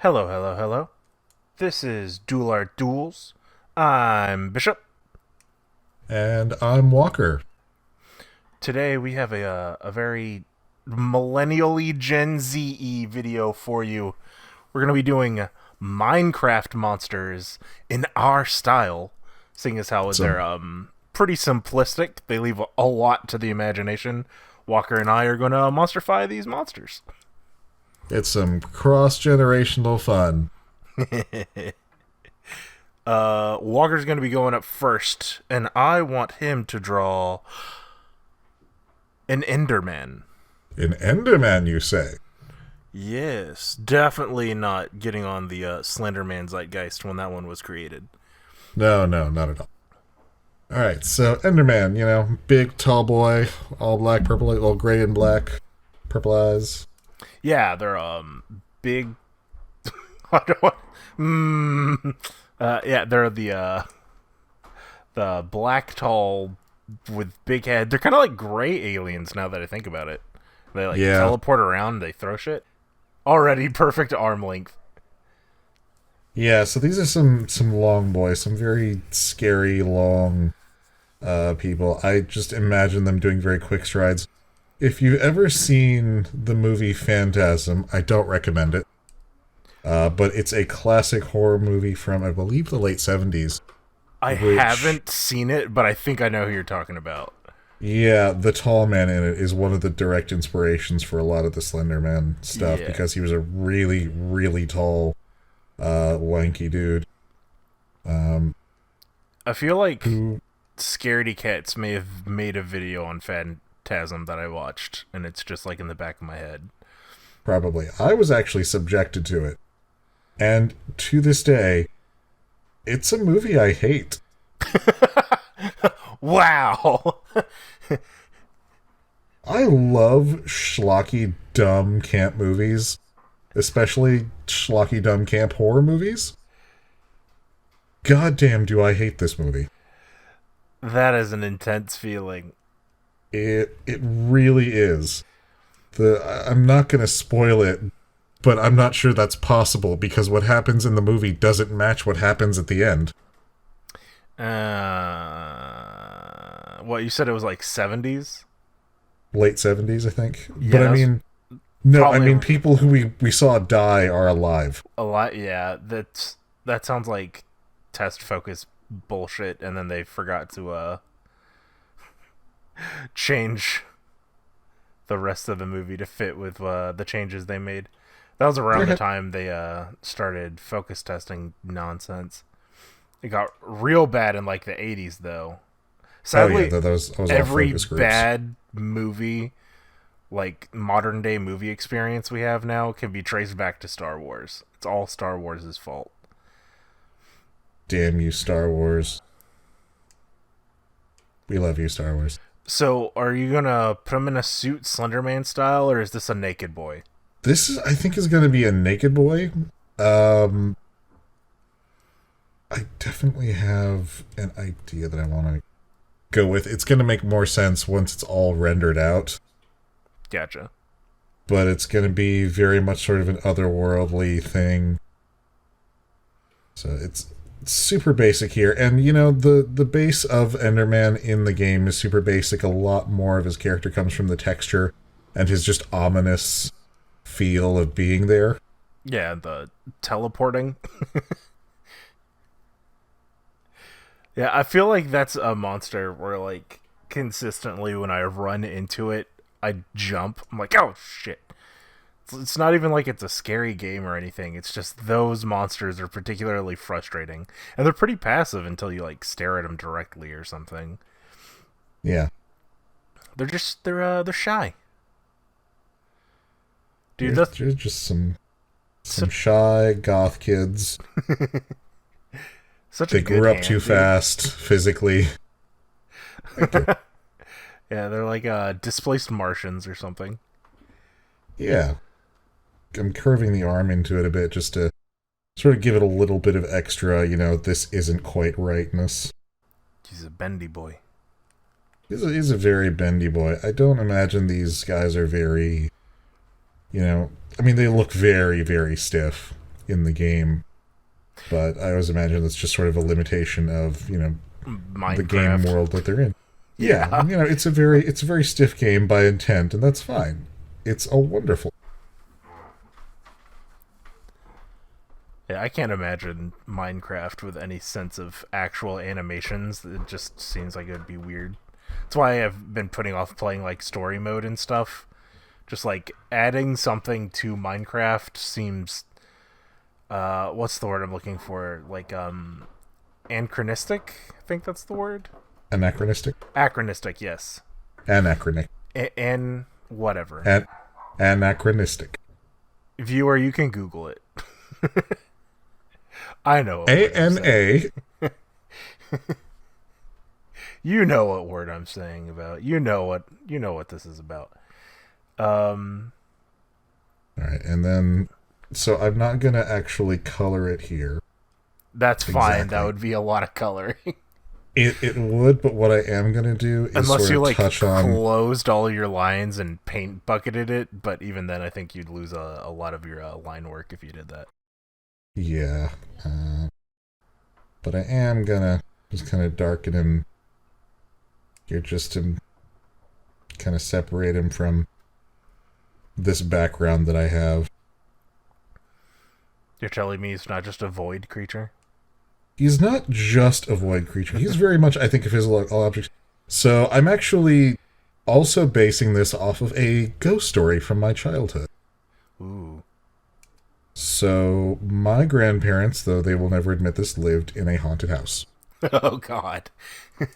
Hello, hello, hello. This is Dual Art Duels. I'm Bishop. And I'm Walker. Today we have a very millennially Gen Z video for you. We're going to be doing Minecraft monsters in our style, seeing as how they're Some pretty simplistic. They leave a lot to the imagination. Walker and I are going to monsterify these monsters. it's some cross-generational fun. Walker's going to be going up first, and I want him to draw an Enderman. An Enderman, you say? Yes, definitely not getting on the Slenderman zeitgeist when that one was created. No, not at all. Alright, so Enderman, big, tall boy, all black, purple, all gray and black, purple eyes. Yeah, they're big. I don't want- yeah, they're the black tall with big head. They're kind of like gray aliens now that I think about it. They like Yeah, teleport around. They throw shit. Already perfect arm length. yeah, so these are some long boys, some very scary, long people. I just imagine them doing very quick strides. If you've ever seen the movie Phantasm, I don't recommend it. But it's a classic horror movie from, I believe, the late 70s. I Which, haven't seen it, but I think I know who you're talking about. yeah, the tall man in it is one of the direct inspirations for a lot of the Slender Man stuff Yeah. because he was a really, really tall, lanky dude. I feel like Who Scaredy Cats may have made a video on Phantasm that I watched, and it's just like in the back of my head. probably. I was actually subjected to it. And to this day, it's a movie I hate. Wow! I love schlocky, dumb camp movies, especially schlocky, dumb camp horror movies. Goddamn, do I hate this movie. That is an intense feeling. It really is. I'm not going to spoil it, but I'm not sure that's possible because what happens in the movie doesn't match what happens at the end. What, you said it was like 70s? Late 70s, I think. Yeah, But I that's mean, no, I probably mean people who we saw die are alive. a lot. Yeah, that sounds like test focus bullshit, and then they forgot to change the rest of the movie to fit with the changes they made. That was around the time they started focus testing nonsense. It got real bad in like the 80s, though. Oh yeah, Sadly, that was all every focus groups. bad movie, like modern day movie experience we have now, can be traced back to Star Wars. It's all Star Wars' fault. Damn you, Star Wars. We love you, Star Wars. So, are you gonna put him in a suit, Slenderman style, or is this a naked boy? This is, I think, is going to be a naked boy. Um, I definitely have an idea that I want to go with. It's going to make more sense once it's all rendered out, Gotcha. but it's going to be very much sort of an otherworldly thing. So it's super basic here. And, the base of Enderman in the game is super basic. A lot more of his character comes from the texture and his just ominous feel of being there. Yeah, the teleporting. Yeah, I feel like that's a monster where, like, consistently when I run into it, I jump. I'm like, oh shit. It's not even like it's a scary game or anything. It's just those monsters are particularly frustrating. And they're pretty passive until you, like, stare at them directly or something. Yeah. They're shy. Dude, There's just some shy goth kids. such a They good grew up hand, too dude. fast physically. Yeah, they're like displaced Martians or something. Yeah. I'm curving the arm into it a bit just to sort of give it a little bit of extra, this isn't quite rightness. He's a bendy boy. He's a very bendy boy. I don't imagine these guys are very, I mean, they look very, very stiff. in the game, but I always imagine that's just sort of a limitation of, the game Minecraft. world that they're in. Yeah, Yeah. it's a very stiff game by intent, and that's fine. It's a wonderful. Yeah, I can't imagine Minecraft with any sense of actual animations. It just seems like it would be weird. That's why I've been putting off playing like story mode and stuff. Just like adding something to Minecraft seems what's the word I'm looking for? Like anachronistic? I think that's the word. Anachronistic. Anachronistic, yes. Anachronic. And whatever. An- Anachronistic. Viewer, you can Google it. I know what word I'm saying. ANA. You know what word I'm saying about. You know what this is about. All right, and then so I'm not gonna actually color it here. That's fine. That Exactly. would be a lot of coloring. It would, but what I am gonna do is Unless sort you of like touch on. closed all your lines and paint bucketed it, but even then I think you'd lose a lot of your line work if you did that. Yeah, but I am gonna just kind of darken him here, just to kind of separate him from this background that I have. You're telling me he's not just a void creature? He's not just a void creature. He's very much, I think, a physical object. So I'm actually also basing this off of a ghost story from my childhood. Ooh. So my grandparents, though they will never admit this, lived in a haunted house. Oh God.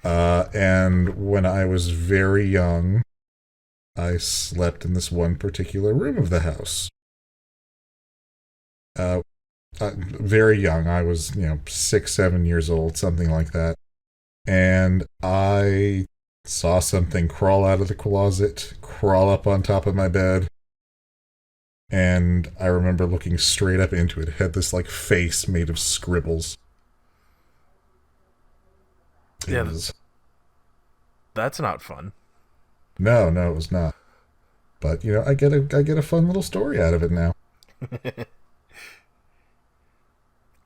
And when I was very young, I slept in this one particular room of the house. Uh, very young. I was, 6, 7 years old, something like that. And I saw something crawl out of the closet, crawl up on top of my bed. And I remember looking straight up into it. It had this, like, face made of scribbles. It Yeah, was... that's not fun. No, it was not. But, I get a fun little story out of it now.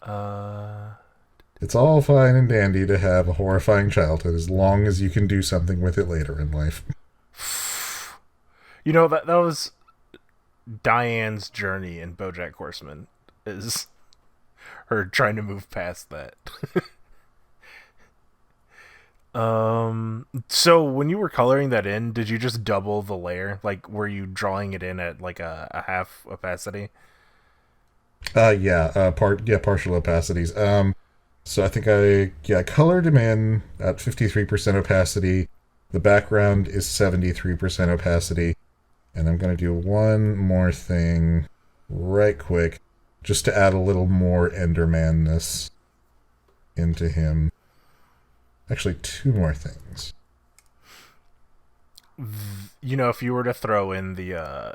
uh, It's all fine and dandy to have a horrifying childhood as long as you can do something with it later in life. that was Diane's journey in BoJack Horseman. Is her trying to move past that. So when you were coloring that in, did you just double the layer? Like, were you drawing it in at like a half opacity? Partial opacities. So I think I colored him in at 53% opacity. The background is 73% opacity. And I'm going to do one more thing right quick, just to add a little more Enderman-ness into him. Actually, two more things. If you were to throw in the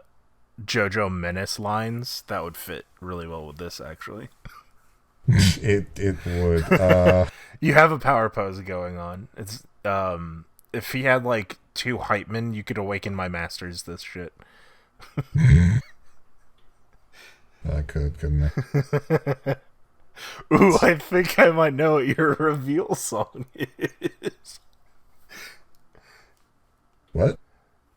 JoJo Menace lines, that would fit really well with this, actually. It would. You have a power pose going on. It's if he had like 2 hype men, you could awaken my masters this shit. I couldn't I? Ooh, I think I might know what your reveal song is. What?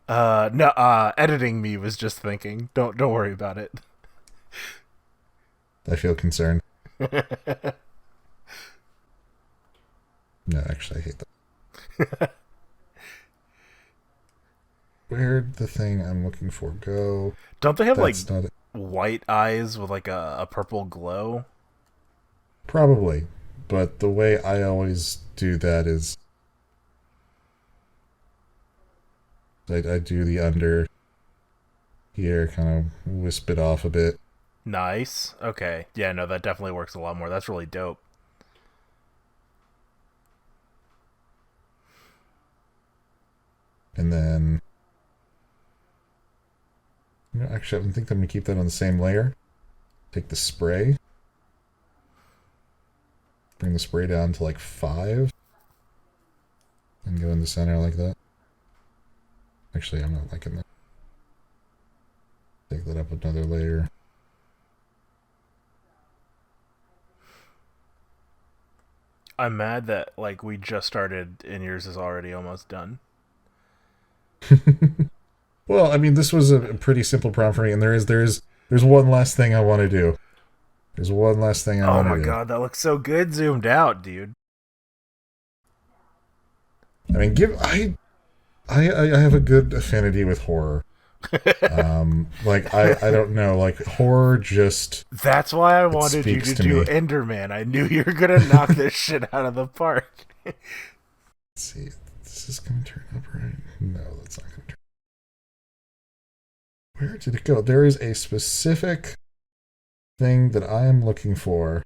No, editing me was just thinking. Don't worry about it. I feel concerned. No, actually, I hate that. Where'd the thing I'm looking for go? Don't they have That's like not it. white eyes with like a purple glow? Probably. But the way I always do that is I do the under here, kind of wisp it off a bit. Nice. Okay. Yeah, no, that definitely works a lot more. That's really dope. And then... actually, I think I'm going to keep that on the same layer. Take the spray. Bring the spray down to like 5. And go in the center like that. Actually, I'm not liking that. Take that up another layer. I'm mad that like we just started and yours is already almost done. Well, I mean, this was a pretty simple prompt for me, and there's one last thing I want to do. There's one last thing I Oh want my to do. god, that looks so good zoomed out, dude. I mean, I have a good affinity with horror. Like I don't know, like horror just That's why I it wanted you speaks to to do me. Enderman. I knew you were gonna knock this shit out of the park. Let's see, this is gonna turn up right. No, that's not gonna turn. Where did it go? There is a specific thing that I am looking for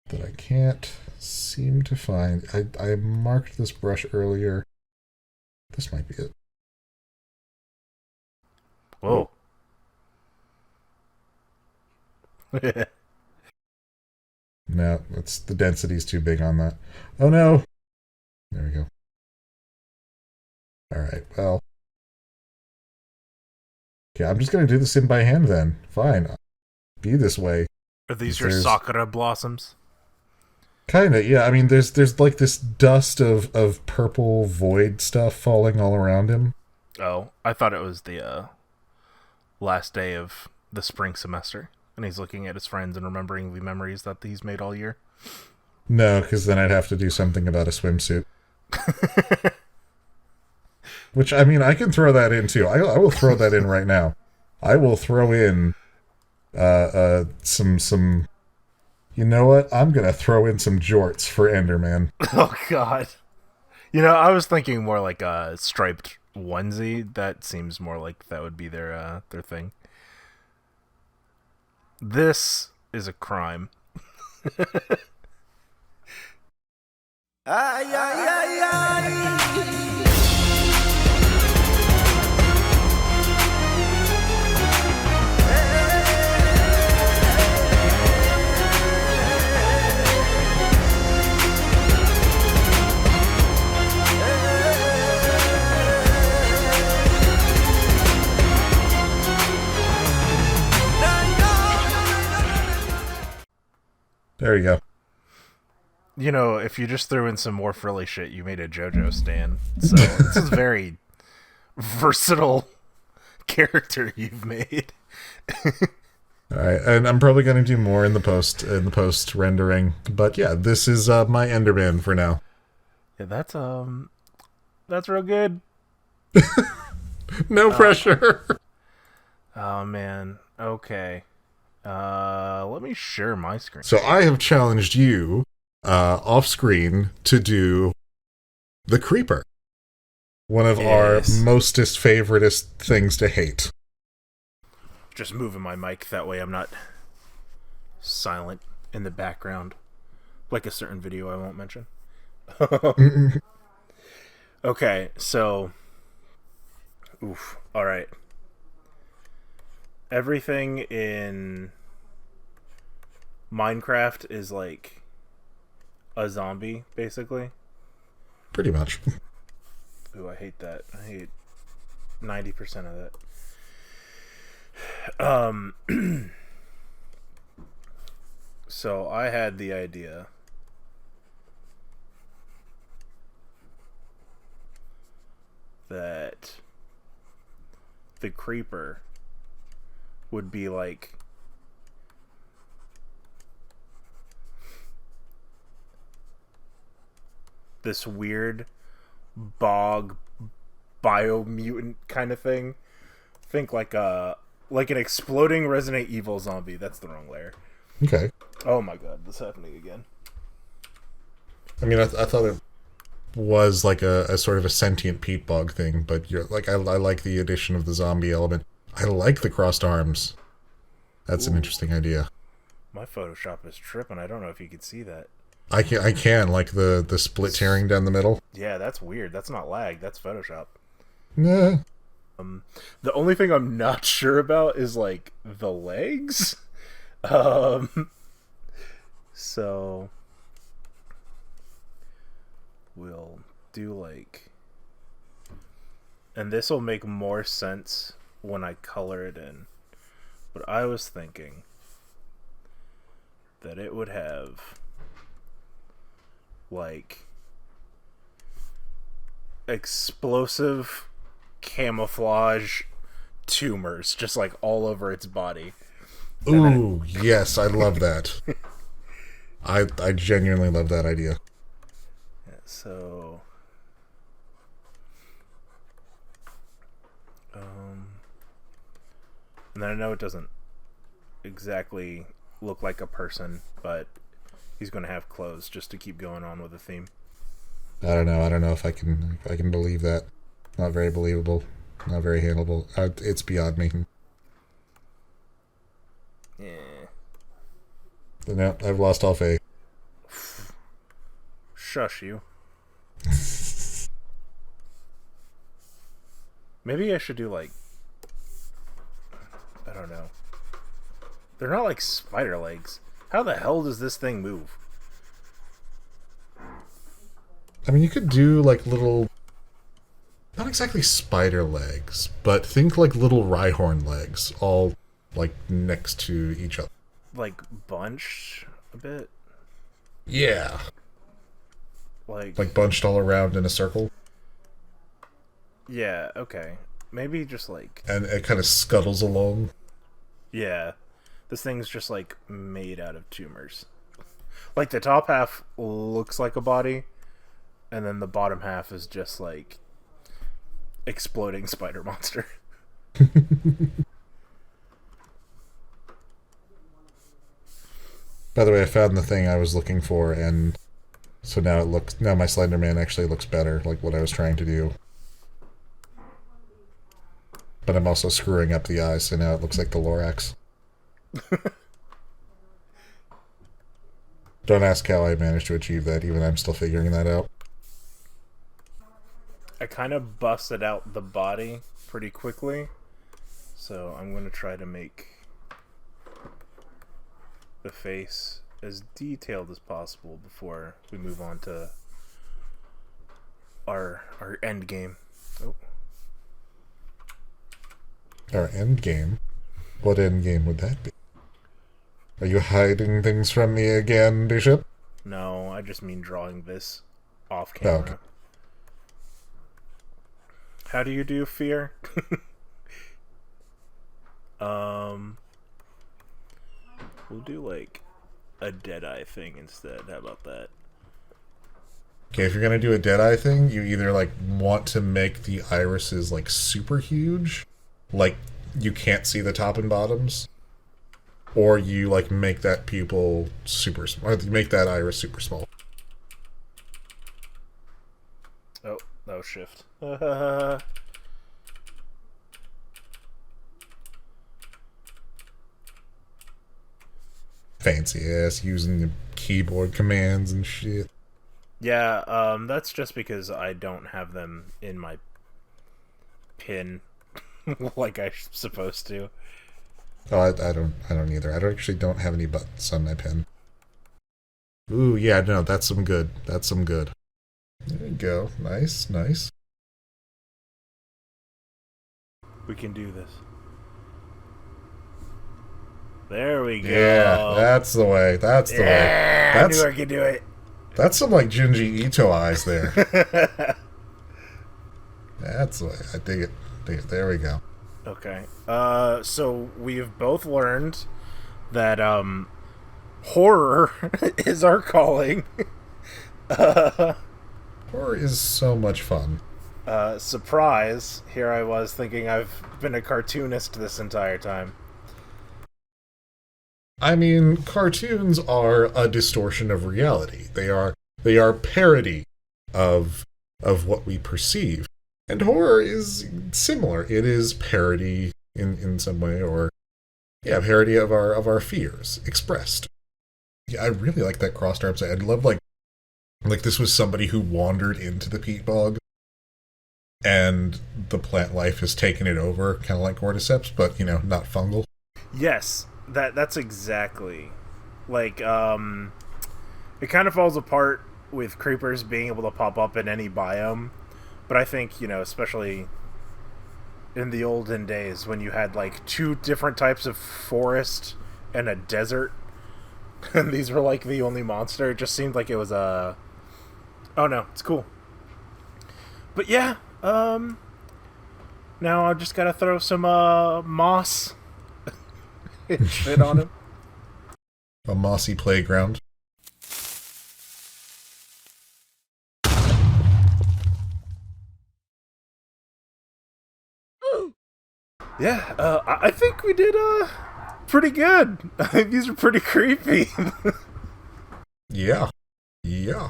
that I can't seem to find. I marked this brush earlier. This might be it. Whoa. No, it's the density's too big on that. Oh no! There we go. Alright, well. Okay, I'm just gonna do this in by hand then. Fine. Be this way. Are these your There's sakura blossoms? kinda, yeah, I mean there's like this dust of purple void stuff falling all around him. Oh, I thought it was the last day of the spring semester, and he's looking at his friends and remembering the memories that he's made all year. No, because then I'd have to do something about a swimsuit. Which, I mean, I can throw that in too. I will throw that in right now. I will throw in some. You know what? I'm gonna throw in some jorts for Enderman. Oh god. You know, I was thinking more like a striped onesie. That seems more like that would be their thing. This is a crime. Ay, ay, ay, ay. There you go. You know, if you just threw in some more frilly shit, you made a JoJo stan. So this is very versatile character you've made. All right, and I'm probably gonna do more in the post rendering. But yeah, this is my Enderman for now. Yeah, that's real good. No pressure. Oh man. Okay. Let me share my screen. So I have challenged you off screen to do the creeper. One of our mostest favoritist things to hate. Just moving my mic that way I'm not silent in the background, like a certain video I won't mention. Okay, so all right. Everything in Minecraft is like a zombie, basically. Pretty much. Ooh, I hate that. I hate 90% of that. So I had the idea that the creeper would be like this weird bog biomutant kind of thing. Think like an exploding Resident Evil zombie. That's the wrong layer. Okay. Oh my god, this is happening again. I mean, I thought it was like a sort of a sentient peat bog thing, but you're like I like the addition of the zombie element. I like the crossed arms. That's an interesting idea. My Photoshop is tripping. I don't know if you could see that. I can like the split tearing down the middle. Yeah, that's weird. That's not lag. That's Photoshop. Nah. The only thing I'm not sure about is like the legs. So we'll do like, and this will make more sense when I color it in. But I was thinking that it would have like explosive camouflage tumors just like all over its body. Ooh, yes, I love that. I genuinely love that idea. Yeah, so and then I know it doesn't exactly look like a person, but he's going to have clothes just to keep going on with the theme. I don't know if I can believe that. Not very believable. Not very handleable. It's beyond me. Yeah. No, I've lost all faith. Shush you. Maybe I should do like, I don't know. They're not like spider legs. How the hell does this thing move? I mean, you could do like little, not exactly spider legs, but think like little Rhyhorn legs, all like next to each other. Like bunch a bit? Yeah. Like Bunched all around in a circle. yeah, okay. Maybe just like... And it kind of scuttles along. Yeah. This thing's just like made out of tumors. Like the top half looks like a body, and then the bottom half is just like exploding spider monster. By the way, I found the thing I was looking for, and so now my Slenderman actually looks better, like what I was trying to do. But I'm also screwing up the eyes, so now it looks like the Lorax. Don't ask how I managed to achieve that, even I'm still figuring that out. I kind of busted out the body pretty quickly, so I'm going to try to make the face as detailed as possible before we move on to our end game. Oh. Our end game? What end game would that be? Are you hiding things from me again, Bishop? No, I just mean drawing this off camera. Oh, okay. How do you do fear? We'll do like a Deadeye thing instead. How about that? Okay, if you're gonna do a Deadeye thing, you either like want to make the irises like super huge, like you can't see the top and bottoms, or you like make that pupil super small, or make that iris super small. Oh, that was shift. Fancy ass using the keyboard commands and shit. Yeah, that's just because I don't have them in my pin like I'm supposed to. Oh, I don't either. I don't have any buttons on my pen. Ooh, yeah, no, that's some good. That's some good. There you go. Nice, nice. We can do this. There we go. Yeah, that's the way. That's the way. That's, I knew I could do it. That's some like Junji Ito eyes there. That's the way. I dig it. Dig it. There we go. Okay. So we've both learned that horror is our calling. Horror is so much fun. Surprise! Here I was thinking I've been a cartoonist this entire time. I mean, cartoons are a distortion of reality. They are parody of what we perceive. And horror is similar. It is parody in some way, or yeah, parody of our fears expressed. Yeah, I really like that crossed arms. I love like this was somebody who wandered into the peat bog, and the plant life has taken it over, kind of like cordyceps, but not fungal. Yes, that's exactly like it kind of falls apart with creepers being able to pop up in any biome, but I think especially in the olden days when you had like two different types of forest and a desert, and these were like the only monster, it just seemed like it was a Oh no, it's cool. But yeah, now I just gotta throw some moss and shit on him. A mossy playground. Yeah, I think we did pretty good. I think these are pretty creepy. Yeah. Yeah.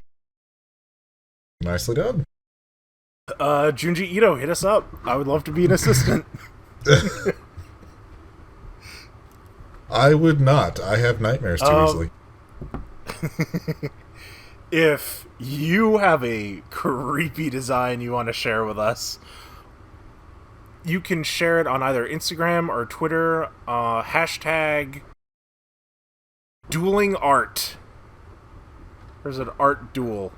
Nicely done. Junji Ito, hit us up. I would love to be an assistant. I would not. I have nightmares too easily. If you have a creepy design you want to share with us, you can share it on either Instagram or Twitter. Hashtag dueling art. There's an art duel.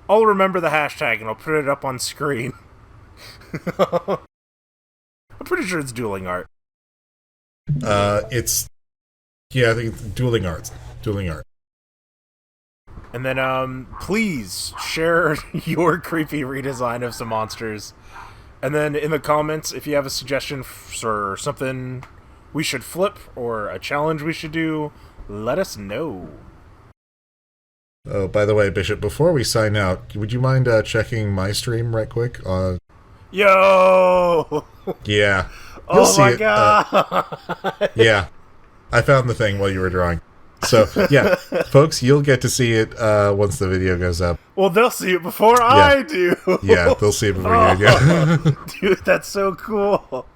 I'll remember the hashtag and I'll put it up on screen. I'm pretty sure it's dueling art. It's... Yeah, I think it's dueling arts. Dueling art. And then, please share your creepy redesign of some monsters. And then in the comments, if you have a suggestion for something we should flip or a challenge we should do, let us know. Oh, by the way, Bishop, before we sign out, would you mind checking my stream right quick? Yo! Yeah. You'll Oh see my it. god! Yeah. I found the thing while you were drawing. So, yeah. Folks, you'll get to see it once the video goes up. Well, they'll see it before I do! Yeah, they'll see it before you do. Dude, that's so cool.